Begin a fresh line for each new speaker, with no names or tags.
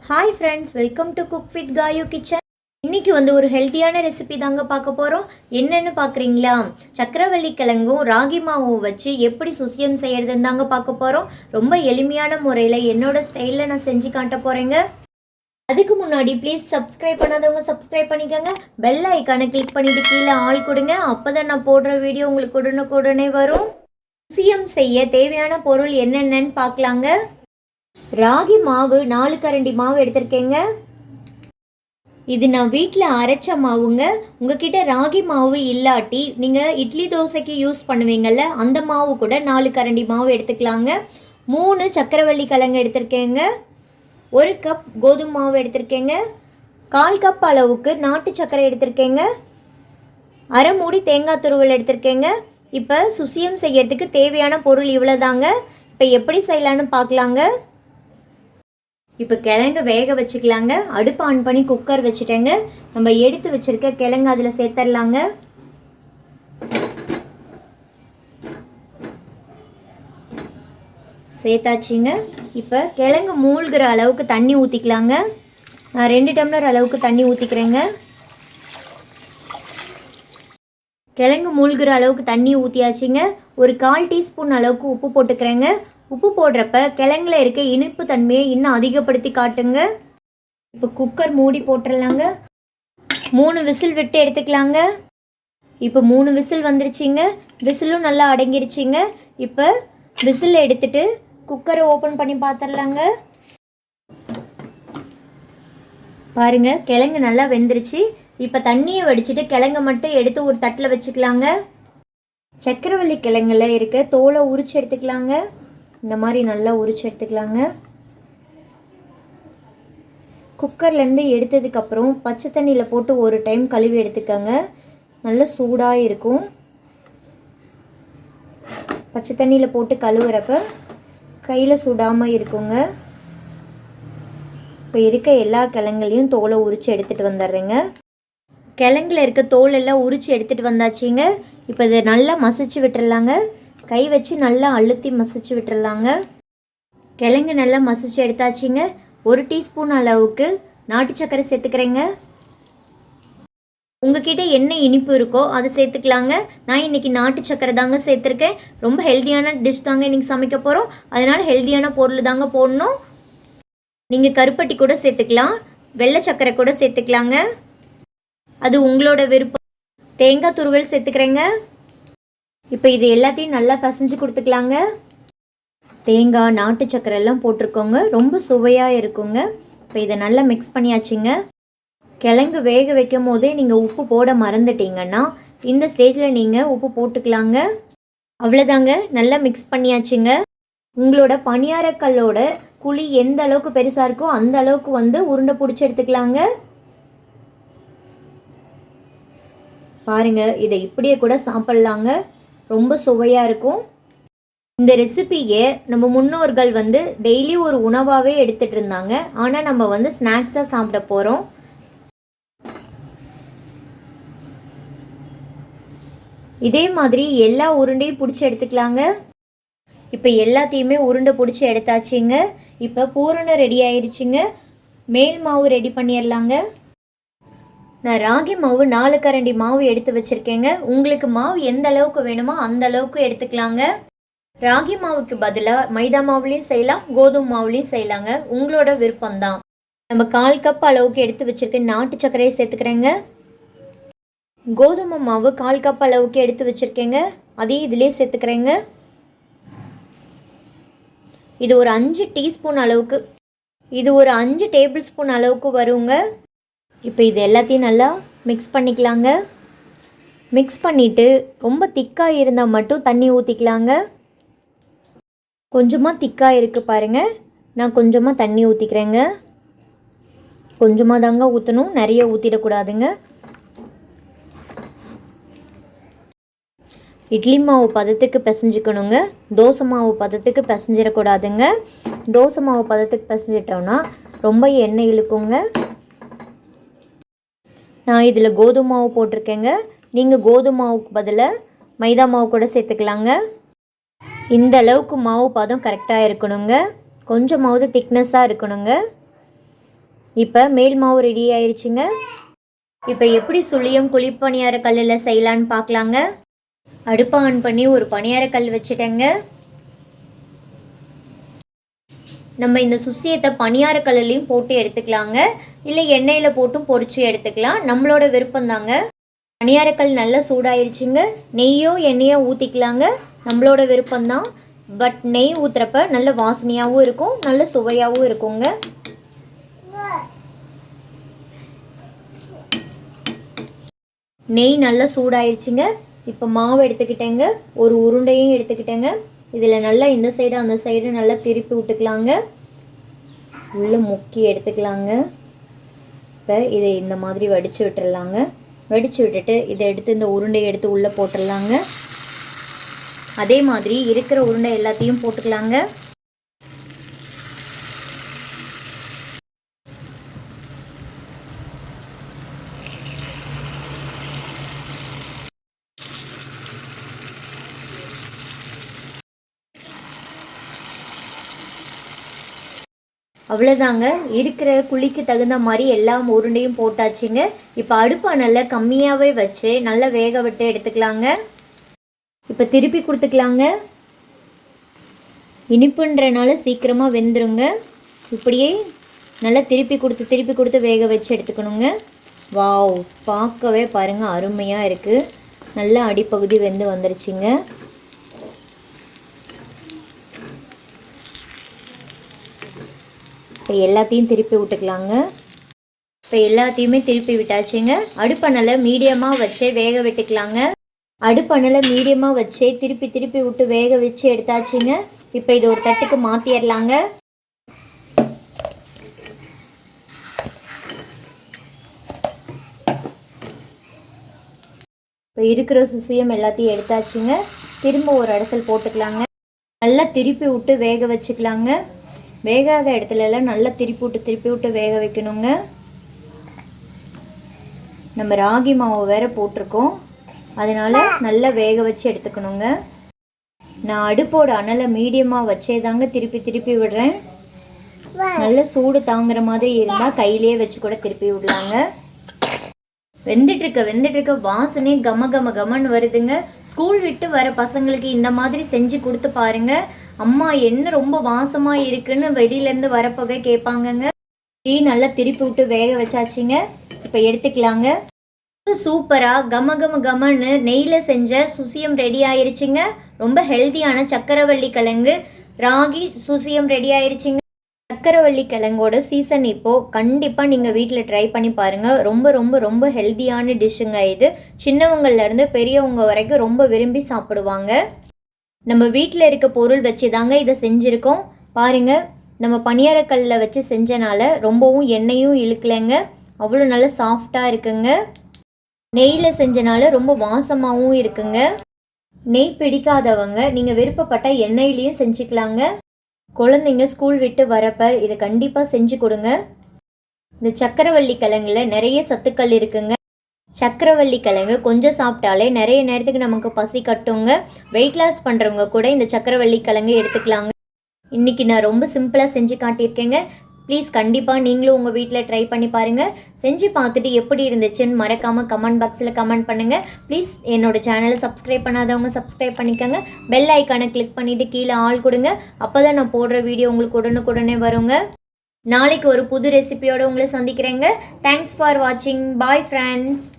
Hi friends, welcome to cook with Kayu kitchen. இன்றைக்கி ஒரு ஹெல்த்தியான ரெசிபி தாங்க பார்க்க போகிறோம். என்னென்னு பார்க்குறீங்களா? சக்கரவள்ளி கிழங்கும் ராகி மாவும் வச்சு எப்படி சுசியம் செய்கிறதுன்னு தாங்க பார்க்க போகிறோம். ரொம்ப எளிமையான முறையில் என்னோட ஸ்டைலில் நான் செஞ்சு காட்ட போகிறேங்க. அதுக்கு முன்னாடி ப்ளீஸ் சப்ஸ்கிரைப் பண்ணாதவங்க சப்ஸ்கிரைப் பண்ணிக்கோங்க. பெல் ஐக்கானை கிளிக் பண்ணிவிட்டு கீழே ஆல் கொடுங்க. அப்போ தான் நான் போடுற வீடியோ உங்களுக்கு உடனுக்குடனே வரும். சுசியம் செய்ய தேவையான பொருள் என்னென்னு பார்க்கலாங்க. ராகி மாவு 4 கரண்டி மாவு எடுத்திருக்கேங்க. இது நான் வீட்டில் அரைச்ச மாவுங்க. உங்ககிட்ட ராகி மாவு இல்லாட்டி நீங்கள் இட்லி தோசைக்கு யூஸ் பண்ணுவீங்கள்ல, அந்த மாவு கூட 4 கரண்டி மாவு எடுத்துக்கலாங்க. 3 சக்கரவள்ளி கிழங்கு எடுத்திருக்கேங்க. 1 கப் கோதுமை மாவு எடுத்திருக்கேங்க. 1/4 கப் அளவுக்கு நாட்டு சக்கரை எடுத்திருக்கேங்க. அரை மூடி தேங்காய் துருவல் எடுத்திருக்கேங்க. இப்போ சுசியம் செய்யறதுக்கு தேவையான பொருள் இவ்வளோதாங்க. இப்போ எப்படி செய்யலான்னு பார்க்கலாங்க. இப்போ கிழங்கு வேக வச்சுக்கலாங்க. அடுப்பு ஆன் பண்ணி குக்கர் வச்சுட்டேங்க. நம்ம எடுத்து வச்சுருக்க கிழங்கு அதில் சேர்த்துடலாங்க. சேர்த்தாச்சுங்க. இப்போ கிழங்கு மூழ்கிற அளவுக்கு தண்ணி ஊற்றிக்கலாங்க. நான் 2 டம்ளர் அளவுக்கு தண்ணி ஊற்றிக்கிறேங்க. கிழங்கு மூழ்கிற அளவுக்கு தண்ணி ஊற்றியாச்சுங்க. ஒரு 1/4 டீஸ்பூன் அளவுக்கு உப்பு போட்டுக்கிறேங்க. உப்பு போடுறப்ப கிழங்குல இருக்க இனிப்பு தன்மையை இன்னும் அதிகப்படுத்தி காட்டுங்க. இப்போ குக்கர் மூடி போட்டுடலாங்க. 3 விசில் விட்டு எடுத்துக்கலாங்க. இப்போ 3 விசில் வந்துருச்சிங்க. விசிலும் நல்லா அடங்கிருச்சிங்க. இப்போ விசில் எடுத்துட்டு குக்கரை ஓப்பன் பண்ணி பார்த்துடலாங்க. பாருங்க, கிழங்கு நல்லா வெந்துருச்சு. இப்போ தண்ணியை வடிச்சிட்டு கிழங்கை மட்டும் எடுத்து ஒரு தட்டில் வச்சுக்கலாங்க. சக்கரவள்ளி கிழங்குல இருக்க தோலை உரிச்சு எடுத்துக்கலாங்க. இந்த மாதிரி நல்லா உரிச்சு எடுத்துக்கலாங்க. குக்கர்லேருந்து எடுத்ததுக்கப்புறம் பச்சை தண்ணியில் போட்டு ஒரு டைம் கழுவி எடுத்துக்கோங்க. நல்ல சூடாக இருக்கும். பச்சை தண்ணியில் போட்டு கழுவுறப்ப கையில் சுடாமல் இருக்குங்க. இப்போ இருக்க எல்லா கிழங்குலையும் தோலை உரித்து எடுத்துகிட்டு வந்துடுறேங்க. கிழங்குல இருக்க தோல் எல்லாம் உரித்து எடுத்துகிட்டு வந்தாச்சுங்க. இப்போ இதை நல்லா மசிச்சு விட்டுறலாங்க. கை வச்சு நல்லா அழுத்தி மசிச்சு விட்டுறலாங்க. கிழங்கு நல்லா மசிச்சு எடுத்தாச்சுங்க. 1 டீஸ்பூன் அளவுக்கு நாட்டு சக்கரை சேர்த்துக்கிறேங்க. உங்ககிட்ட என்ன இனிப்பு இருக்கோ அதை சேர்த்துக்கலாங்க. நான் இன்றைக்கி நாட்டு சக்கரை தாங்க சேர்த்துருக்கேன். ரொம்ப ஹெல்த்தியான டிஷ் தாங்க இன்றைக்கி சமைக்க போகிறோம். அதனால் ஹெல்த்தியான பொருள் தாங்க போடணும். நீங்கள் கருப்பட்டி கூட சேர்த்துக்கலாம், வெள்ளை சக்கரை கூட சேர்த்துக்கலாங்க. அது உங்களோட விருப்பம். தேங்காய் துருவல் சேர்த்துக்கிறேங்க. இப்போ இது எல்லாத்தையும் நல்லா பசைஞ்சு கொடுத்துக்கலாங்க. தேங்காய் நாட்டு சக்கரை எல்லாம் போட்டிருக்கோங்க. ரொம்ப சுவையாக இருக்குங்க. இப்போ இதை நல்லா மிக்ஸ் பண்ணியாச்சுங்க. கிழங்கு வேக வைக்கும் போதே நீங்கள் உப்பு போட மறந்துட்டீங்கன்னா இந்த ஸ்டேஜில் நீங்கள் உப்பு போட்டுக்கலாங்க. அவ்வளோதாங்க, நல்லா மிக்ஸ் பண்ணியாச்சுங்க. உங்களோட பணியாரக்கல்லோட குழி எந்த அளவுக்கு பெருசாக இருக்கோ அந்த அளவுக்கு உருண்டை பிடிச்சி எடுத்துக்கலாங்க. பாருங்கள், இதை இப்படியே கூட சாப்பிட்லாங்க. ரொம்ப சுவையாக இருக்கும். இந்த ரெசிபியை நம்ம முன்னோர்கள் டெய்லி ஒரு உணவாகவே எடுத்துகிட்டு இருந்தாங்க. ஆனால் நம்ம ஸ்நாக்ஸாக சாப்பிட போகிறோம். இதே மாதிரி எல்லா உருண்டையும் பிடிச்சி எடுத்துக்கலாங்க. இப்போ எல்லாத்தையுமே உருண்டை பிடிச்சி எடுத்தாச்சுங்க. இப்போ பூரணம் ரெடி ஆயிடுச்சுங்க. மேல் மாவு ரெடி பண்ணிடலாங்க. நான் ராகி மாவு 4 கரண்டி மாவு எடுத்து வச்சுருக்கேங்க. உங்களுக்கு மாவு எந்த அளவுக்கு வேணுமோ அந்த அளவுக்கு எடுத்துக்கலாங்க. ராகி மாவுக்கு பதிலாக மைதா மாவுலேயும் செய்யலாம், கோதுமை மாவுலேயும் செய்யலாங்க. உங்களோட விருப்பம்தான். நம்ம 1/4 கப் அளவுக்கு எடுத்து வச்சுருக்கேன். நாட்டு சர்க்கரையை சேர்த்துக்கிறேங்க. கோதுமை மாவு 1/4 கப் அளவுக்கு எடுத்து வச்சுருக்கேங்க. அதையும் இதிலே சேர்த்துக்கிறேங்க. இது ஒரு 5 டீஸ்பூன் அளவுக்கு, இது ஒரு 5 டேபிள் ஸ்பூன் அளவுக்கு வருங்க. இப்போ இது எல்லாத்தையும் நல்லா மிக்ஸ் பண்ணிக்கலாங்க. மிக்ஸ் பண்ணிவிட்டு ரொம்ப திக்காக இருந்தால் மட்டும் தண்ணி ஊற்றிக்கலாங்க. கொஞ்சமாக திக்காக இருக்குது பாருங்கள். நான் கொஞ்சமாக தண்ணி ஊற்றிக்கிறேங்க. கொஞ்சமாக தாங்க ஊற்றணும், நிறைய ஊற்றிடக்கூடாதுங்க. இட்லி மாவு பதத்துக்கு பிசைஞ்சிக்கணுங்க. தோசை மாவு பதத்துக்கு பிசைஞ்சிடக்கூடாதுங்க. தோசை மாவு பதத்துக்கு பிசைஞ்சிட்டோன்னா ரொம்ப எண்ணெய் இழுக்குங்க. நான் இதில் கோதுமை மாவு போட்டிருக்கேங்க. நீங்கள் கோதுமை மாவுக்கு பதிலாக மைதா மாவு கூட சேர்த்துக்கலாங்க. இந்த அளவுக்கு மாவு பதம் கரெக்டாக இருக்கணுங்க. கொஞ்சமாவது திக்னஸாக இருக்கணுங்க. இப்போ மேல் மாவு ரெடி ஆயிடுச்சுங்க. இப்போ எப்படி சுழியம் குழிப்பணியார கல்லில் செய்யலான்னு பார்க்கலாங்க. அடுப்பை ஆன் பண்ணி ஒரு பணியார கல் வச்சுட்டேங்க. நம்ம இந்த சுசியத்தை பணியார கல்லையும் போட்டு எடுத்துக்கலாங்க, இல்லை எண்ணெயில் போட்டும் பொரிச்சு எடுத்துக்கலாம், நம்மளோட விருப்பம்தாங்க. பணியாரக்கல் நல்லா சூடாயிருச்சுங்க. நெய்யோ எண்ணெயோ ஊற்றிக்கலாங்க, நம்மளோட விருப்பம்தான். பட் நெய் ஊற்றுறப்ப நல்ல வாசனையாகவும் இருக்கும், நல்ல சுவையாகவும் இருக்குங்க. நெய் நல்லா சூடாயிருச்சுங்க. இப்போ மாவு எடுத்துக்கிட்டேங்க, ஒரு உருண்டையும் எடுத்துக்கிட்டேங்க. இதில் நல்லா இந்த சைடு அந்த சைடு நல்லா திருப்பி விட்டுக்கலாங்க, உள்ளே முக்கி எடுத்துக்கலாங்க. இப்போ இதை இந்த மாதிரி வடித்து விட்டுறலாங்க. வடித்து விட்டுட்டு இதை எடுத்து இந்த உருண்டையை எடுத்து உள்ளே போட்டுடலாங்க. அதே மாதிரி இருக்கிற உருண்டை எல்லாத்தையும் போட்டுக்கலாங்க. அவ்வளோதாங்க, இருக்கிற குழிக்கு தகுந்த மாதிரி எல்லா உருண்டையும் போட்டாச்சுங்க. இப்போ அடுப்பை நல்லா கம்மியாகவே வச்சு நல்லா வேக விட்டு எடுத்துக்கலாங்க. இப்போ திருப்பி கொடுத்துக்கலாங்க. இனிப்புன்றனால சீக்கிரமாக வெந்துருங்க. இப்படியே நல்லா திருப்பி கொடுத்து வேக வச்சு எடுத்துக்கணுங்க. வாவ், பார்க்கவே பாருங்கள் அருமையாக இருக்குது. நல்லா அடிப்பகுதி வெந்து வந்துருச்சுங்க. இப்போ எல்லாத்தையும் திருப்பி விட்டுக்கலாங்க. இப்போ எல்லாத்தையுமே திருப்பி விட்டாச்சுங்க. அடுப்பணலை மீடியமாக வச்சே வேக விட்டுக்கலாங்க. அடுப்பணலை மீடியமாக வச்சே திருப்பி விட்டு வேக வச்சு எடுத்தாச்சுங்க. இப்போ இது ஒரு தட்டுக்கு மாற்றிடலாங்க. இப்போ இருக்கிற சுசியம் எல்லாத்தையும் எடுத்தாச்சுங்க. திரும்ப ஒரு அடசல் போட்டுக்கலாங்க. நல்லா திருப்பி விட்டு வேக வச்சுக்கலாங்க. வேகாத இடத்துலலாம் நல்லா திருப்பி விட்டு வேக வைக்கணுங்க. நம்ம ராகி மாவு வேறு போட்டிருக்கோம், அதனால் நல்லா வேக வச்சு எடுத்துக்கணுங்க. நான் அடுப்போட அனலை மீடியமாக வச்சே தாங்க திருப்பி விடுறேன். நல்ல சூடு தாங்குற மாதிரி இருந்தால் கையிலே வச்சு கூட திருப்பி விடலாங்க. வெந்துட்டுருக்க வாசனை கமன்னு வருதுங்க. ஸ்கூல் விட்டு வர பசங்களுக்கு இந்த மாதிரி செஞ்சு கொடுத்து பாருங்க. அம்மா என்ன ரொம்ப வாசமாக இருக்குன்னு வெளியிலேருந்து வரப்பவே கேட்பாங்கங்க. டீ நல்லா திருப்பி விட்டு வேக வச்சாச்சுங்க. இப்போ எடுத்துக்கலாங்க. சூப்பராக கமன்னு நெய்யில் செஞ்ச சுசியம் ரெடி ஆயிருச்சுங்க. ரொம்ப ஹெல்த்தியான சக்கரவள்ளி கிழங்கு ராகி சுசியம் ரெடி ஆயிருச்சுங்க. சக்கரவள்ளி கிழங்கோட சீசன் இப்போது கண்டிப்பாக நீங்கள் வீட்டில் ட்ரை பண்ணி பாருங்கள். ரொம்ப ஹெல்த்தியான டிஷ்ஷுங்க இது. சின்னவங்கள்லேருந்து பெரியவங்க வரைக்கும் ரொம்ப விரும்பி சாப்பிடுவாங்க. நம்ம வீட்டில் இருக்க பொருள் வச்சு தாங்க இதை செஞ்சுருக்கோம். பாருங்கள், நம்ம பணியாரக்கல்லில் வச்சு செஞ்சனால ரொம்பவும் எண்ணெயும் இழுக்கலைங்க, அவ்வளோ நல்லா சாஃப்டாக இருக்குங்க. நெய்யில் செஞ்சனால ரொம்ப வாசமாகவும் இருக்குங்க. நெய் பிடிக்காதவங்க நீங்கள் விருப்பப்பட்ட எண்ணெயிலையும் செஞ்சுக்கலாங்க. குழந்தைங்க ஸ்கூல் விட்டு வரப்ப இதை கண்டிப்பாக செஞ்சு கொடுங்க. இந்த சக்கரவள்ளி கிழங்குல நிறைய சத்துக்கள் இருக்குங்க. சக்கரவள்ளி கிழங்கு கொஞ்சம் சாப்பிட்டாலே நிறைய நேரத்துக்கு நமக்கு பசி கட்டுங்க. வெயிட் லாஸ் பண்ணுறவங்க கூட இந்த சக்கரவள்ளி கிழங்கு எடுத்துக்கலாங்க. இன்றைக்கி நான் ரொம்ப சிம்பிளாக செஞ்சு காட்டியிருக்கேங்க. ப்ளீஸ் கண்டிப்பாக நீங்களும் உங்கள் வீட்டில் ட்ரை பண்ணி பாருங்கள். செஞ்சு பார்த்துட்டு எப்படி இருந்துச்சுன்னு மறக்காமல் கமெண்ட் பாக்ஸில் கமெண்ட் பண்ணுங்கள். ப்ளீஸ் என்னோடய சேனலை சப்ஸ்கிரைப் பண்ணாதவங்க சப்ஸ்கிரைப் பண்ணிக்கோங்க. பெல் ஐக்கானை கிளிக் பண்ணிவிட்டு கீழே ஆள் கொடுங்க. அப்போ தான் நான் போடுற வீடியோ உங்களுக்கு உடனுக்குடனே வருங்க. நாளைக்கு ஒரு புது ரெசிபியோடு உங்களை சந்திக்கிறேங்க. தேங்க்ஸ் ஃபார் வாட்சிங். Bye friends.